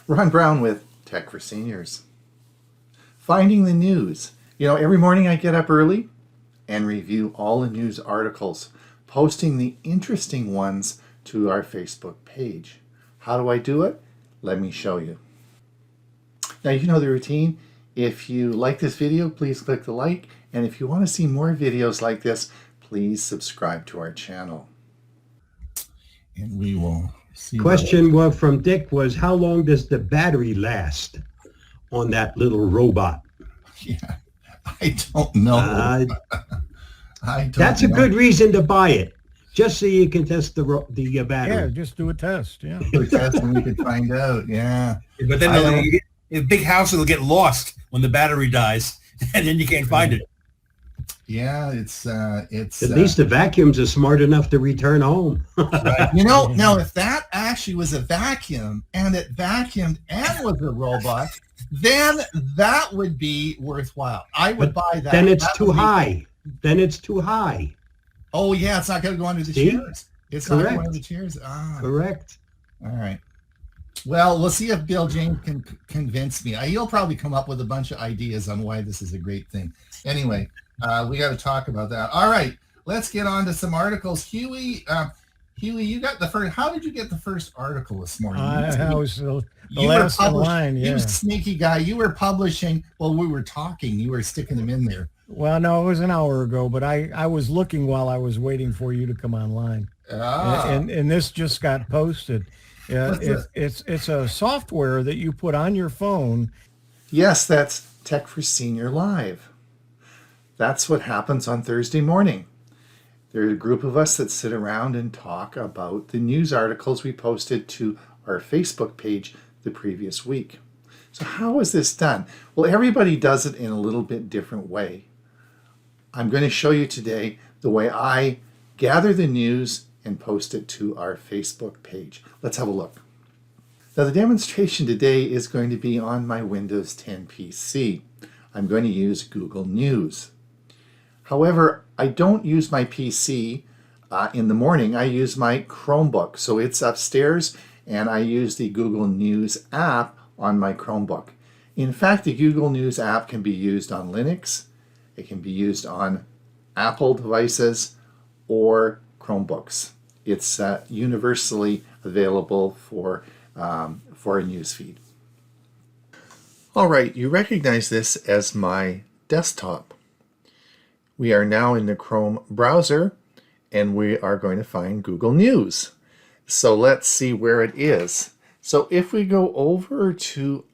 Ron Brown with Tech for Seniors. Finding the news. Every morning I get up early and review all the news articles, posting the interesting ones to our Facebook page. How do I do it? Let me show you. Now you know the routine. If you like this video, please click the like. And if you want to see more videos like this, please subscribe to our channel. And we will see. Question from Dick was, how long does the battery last on that little robot? Yeah, I don't know. I don't That's know. a good reason to buy it, just so you can test the battery. Yeah, just do a test. Yeah, do a test and we can find out. Yeah, but then in a big house, it'll get lost when the battery dies, and then you can't find it. Yeah, it's at least the vacuums are smart enough to return home. Right. Now if that actually was a vacuum and it vacuumed and was a robot, then that would be worthwhile. I would buy that. Then it's too high. Then it's too high. Oh yeah, it's not going to go under the chairs. It's not going under the chairs. Ah. Correct. All right. Well, we'll see if Bill James can convince me. He'll probably come up with a bunch of ideas on why this is a great thing. Anyway, we got to talk about that. All right, let's get on to some articles. Hewie, you got the first. How did you get the first article this morning? I was the last in line. Yeah. You sneaky guy. You were publishing while we were talking. You were sticking them in there. Well, no, it was an hour ago, but I was looking while I was waiting for you to come online. And this just got posted. It's a software that you put on your phone. Yes, that's Tech for Senior Live. That's what happens on Thursday morning. There's a group of us that sit around and talk about the news articles we posted to our Facebook page the previous week. So how is this done? Well, everybody does it in a little bit different way. I'm going to show you today the way I gather the news and post it to our Facebook page. Let's have a look. Now the demonstration today is going to be on my Windows 10 PC. I'm going to use Google News. However, I don't use my PC in the morning. I use my Chromebook. So it's upstairs and I use the Google News app on my Chromebook. In fact, the Google News app can be used on Linux. It can be used on Apple devices or Chromebooks. It's universally available for a news feed. All right, you recognize this as my desktop. We are now in the Chrome browser and we are going to find Google News. So let's see where it is. So if we go over to,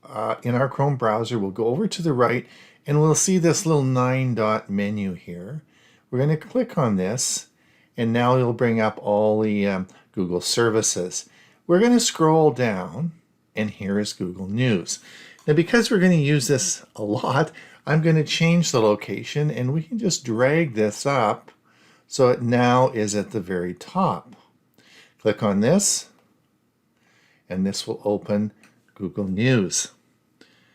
in our Chrome browser, we'll go over to the right and we'll see this little 9-dot menu here. We're going to click on this and now it'll bring up all the Google services. We're going to scroll down and here is Google News. Now because we're going to use this a lot, I'm going to change the location and we can just drag this up so it now is at the very top. Click on this and this will open Google News.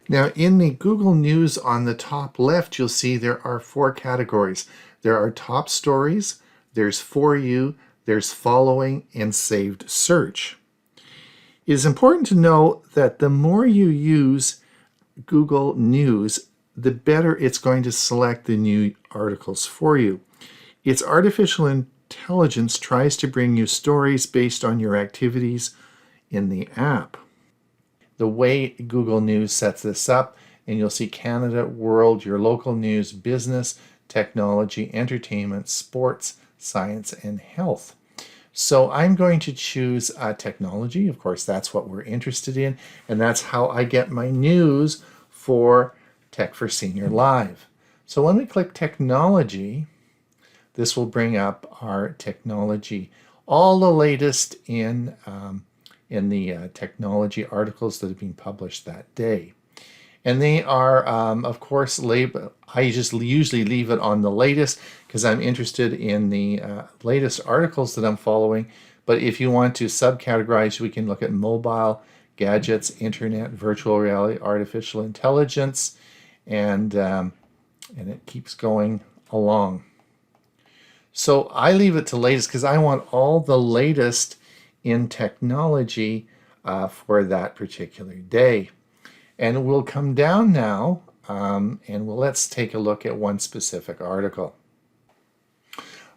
Now in the Google News on the top left, you'll see there are 4 categories. There are top stories, there's for you, there's following, and saved search. It is important to know that the more you use Google News, the better it's going to select the new articles for you. Its artificial intelligence tries to bring you stories based on your activities in the app. The way Google News sets this up, and you'll see Canada, world, your local news, business, technology, entertainment, sports, science, and health. So I'm going to choose technology. Of course, that's what we're interested in, and that's how I get my news for Tech for Senior Live. So when we click technology, this will bring up our technology, all the latest in the technology articles that have been published that day. And they are, of course, labeled. I just usually leave it on the latest because I'm interested in the latest articles that I'm following. But if you want to subcategorize, we can look at mobile, gadgets, internet, virtual reality, artificial intelligence, and it keeps going along. So I leave it to latest because I want all the latest in technology for that particular day. And we'll come down now let's take a look at one specific article.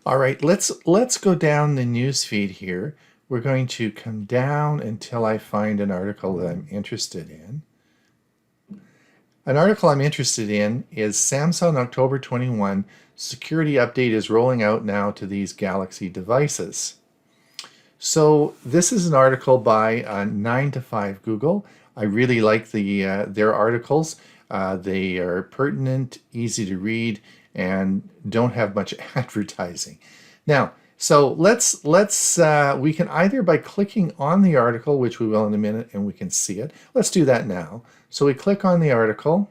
All right, let's go down the news feed here. We're going to come down until I find an article that I'm interested in. An article I'm interested in is Samsung October 21 security update is rolling out now to these Galaxy devices. So this is an article by 9 to 5 Google. I really like their articles. They are pertinent, easy to read, and don't have much advertising. Now, so we can either by clicking on the article, which we will in a minute, and we can see it. Let's do that now. So we click on the article,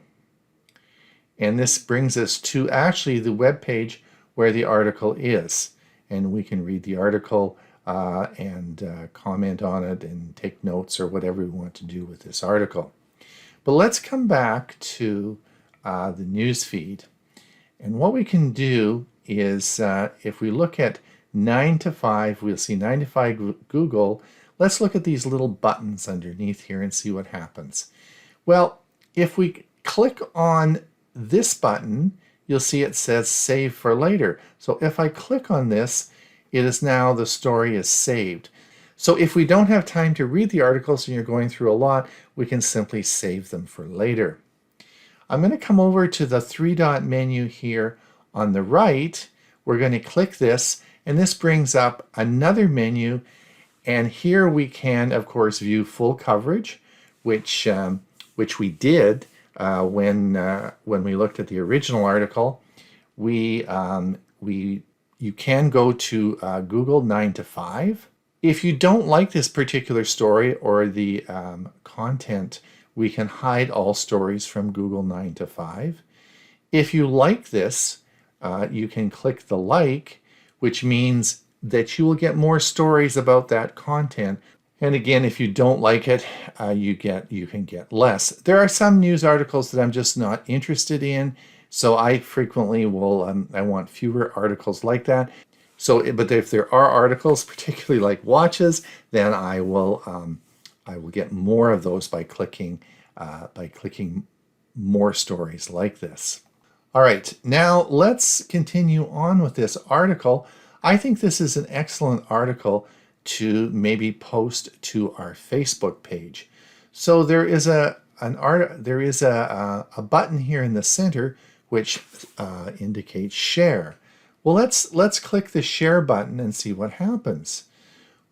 and this brings us to actually the web page where the article is. And we can read the article and comment on it and take notes or whatever we want to do with this article. But let's come back to the news feed. And what we can do is if we look at 9 to 5, we'll see 9 to 5 Google. Let's look at these little buttons underneath here and see what happens. Well, if we click on this button, you'll see it says save for later. So if I click on this, it is now the story is saved. So if we don't have time to read the articles and you're going through a lot, we can simply save them for later. I'm going to come over to the three-dot menu here on the right. We're going to click this, and this brings up another menu. And here we can, of course, view full coverage, which we did when we looked at the original article. You can go to Google 9 to 5. If you don't like this particular story or the content, we can hide all stories from Google 9 to 5. If you like this, you can click the like, which means that you will get more stories about that content. And again, if you don't like it, you can get less. There are some news articles that I'm just not interested in, so I frequently will I want fewer articles like that. So, but if there are articles, particularly like watches, then I will get more of those by clicking more stories like this. All right, now let's continue on with this article. I think this is an excellent article to maybe post to our Facebook page. So there is a button here in the center which indicates share. Well, let's click the share button and see what happens.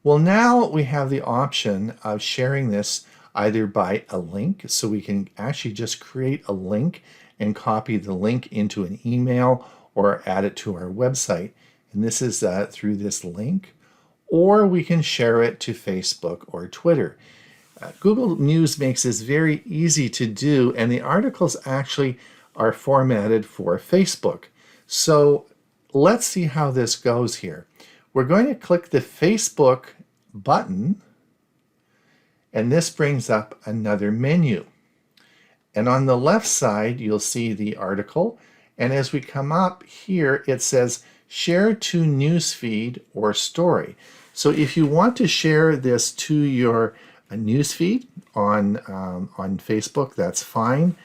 Well, now we have the option of sharing this either by a link, so we can actually just create a link and copy the link into an email or add it to our website. And this is through this link, or we can share it to Facebook or Twitter. Google News makes this very easy to do, and the articles actually are formatted for Facebook. So let's see how this goes here. We're going to click the Facebook button, and this brings up another menu. And on the left side, you'll see the article. And as we come up here, it says share to newsfeed or story. So if you want to share this to your newsfeed on Facebook, that's fine.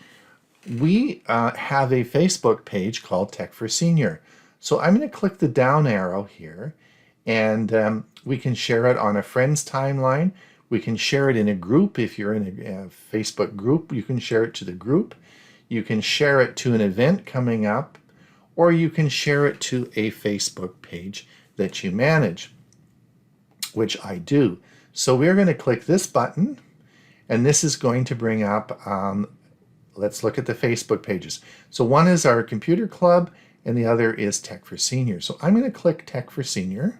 We have a Facebook page called Techforsenior. So I'm going to click the down arrow here, and we can share it on a friend's timeline. We can share it in a group. If you're in a Facebook group, you can share it to the group. You can share it to an event coming up, or you can share it to a Facebook page that you manage, which I do. So we're going to click this button, and this is going to bring up, let's look at the Facebook pages. So one is our computer club, and the other is Techforsenior. So I'm going to click Techforsenior.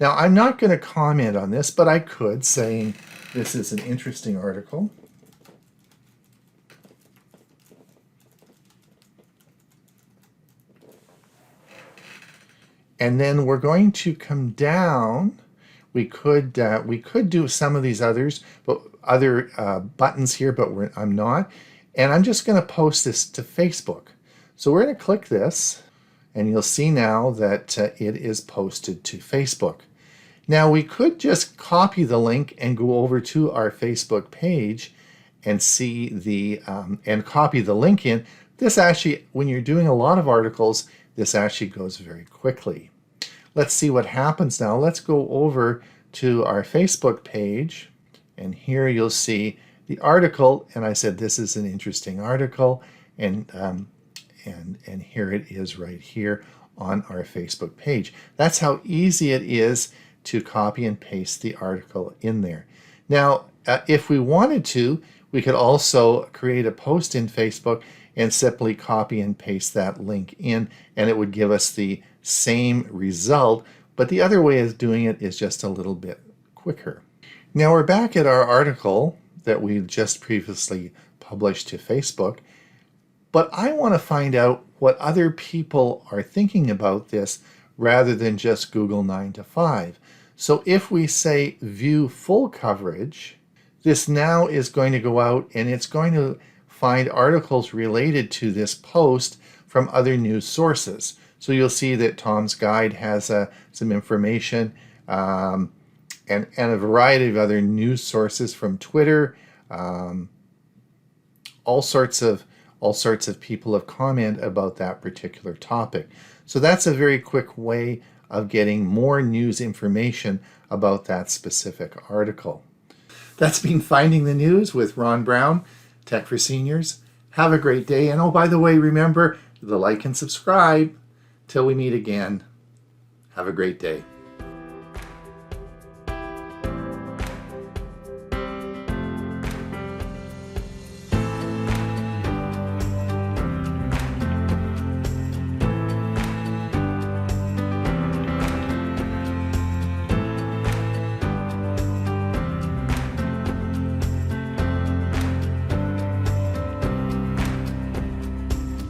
Now, I'm not going to comment on this, but I could, saying this is an interesting article. And then we're going to come down. We could do some of these others, but other buttons here, but I'm not. And I'm just going to post this to Facebook. So we're going to click this, and you'll see now that it is posted to Facebook. Now we could just copy the link and go over to our Facebook page and see the and copy the link in. This actually, when you're doing a lot of articles, this actually goes very quickly. Let's see what happens now. Let's go over to our Facebook page, and here you'll see the article. And I said this is an interesting article, and here it is right here on our Facebook page. That's how easy it is to copy and paste the article in there. Now, if we wanted to, we could also create a post in Facebook and simply copy and paste that link in, and it would give us the same result. But the other way of doing it is just a little bit quicker. Now we're back at our article that we just previously published to Facebook, but I want to find out what other people are thinking about this rather than just Google 9 to 5. So if we say view full coverage, this now is going to go out and it's going to find articles related to this post from other news sources. So you'll see that Tom's Guide has some information and a variety of other news sources from Twitter. All sorts of people have commented about that particular topic. So that's a very quick way of getting more news information about that specific article. That's been Finding the News with Ron Brown, Tech for Seniors. Have a great day. And oh, by the way, remember to like and subscribe. Till we meet again. Have a great day.